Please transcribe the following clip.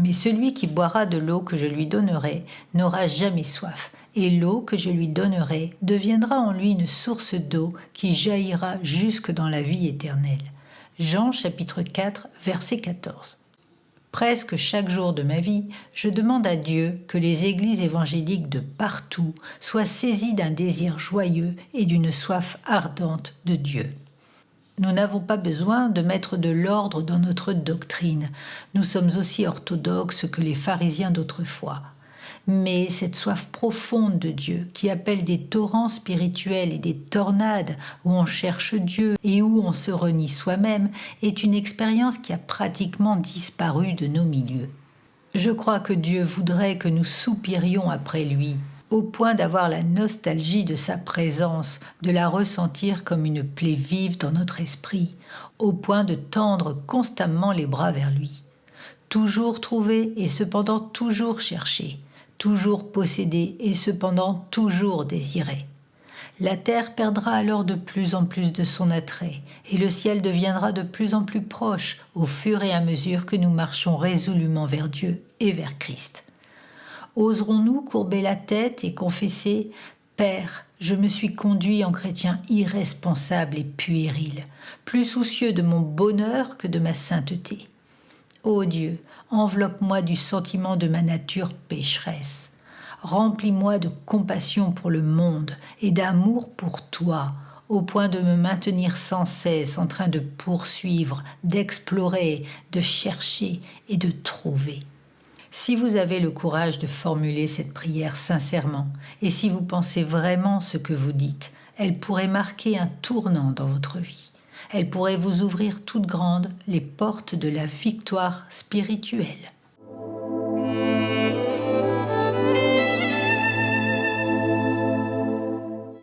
Mais celui qui boira de l'eau que je lui donnerai n'aura jamais soif, et l'eau que je lui donnerai deviendra en lui une source d'eau qui jaillira jusque dans la vie éternelle. Jean chapitre 4, verset 14. Presque chaque jour de ma vie, je demande à Dieu que les églises évangéliques de partout soient saisies d'un désir joyeux et d'une soif ardente de Dieu. Nous n'avons pas besoin de mettre de l'ordre dans notre doctrine. Nous sommes aussi orthodoxes que les pharisiens d'autrefois. Mais cette soif profonde de Dieu, qui appelle des torrents spirituels et des tornades où on cherche Dieu et où on se renie soi-même, est une expérience qui a pratiquement disparu de nos milieux. Je crois que Dieu voudrait que nous soupirions après lui, au point d'avoir la nostalgie de sa présence, de la ressentir comme une plaie vive dans notre esprit, au point de tendre constamment les bras vers lui. Toujours trouver et cependant toujours chercher, toujours posséder et cependant toujours désirer. La terre perdra alors de plus en plus de son attrait et le ciel deviendra de plus en plus proche au fur et à mesure que nous marchons résolument vers Dieu et vers Christ. Oserons-nous courber la tête et confesser « Père, je me suis conduit en chrétien irresponsable et puéril, plus soucieux de mon bonheur que de ma sainteté. Ô Dieu, enveloppe-moi du sentiment de ma nature pécheresse. Remplis-moi de compassion pour le monde et d'amour pour toi, au point de me maintenir sans cesse en train de poursuivre, d'explorer, de chercher et de trouver. » Si vous avez le courage de formuler cette prière sincèrement, et si vous pensez vraiment ce que vous dites, elle pourrait marquer un tournant dans votre vie. Elle pourrait vous ouvrir toutes grandes les portes de la victoire spirituelle.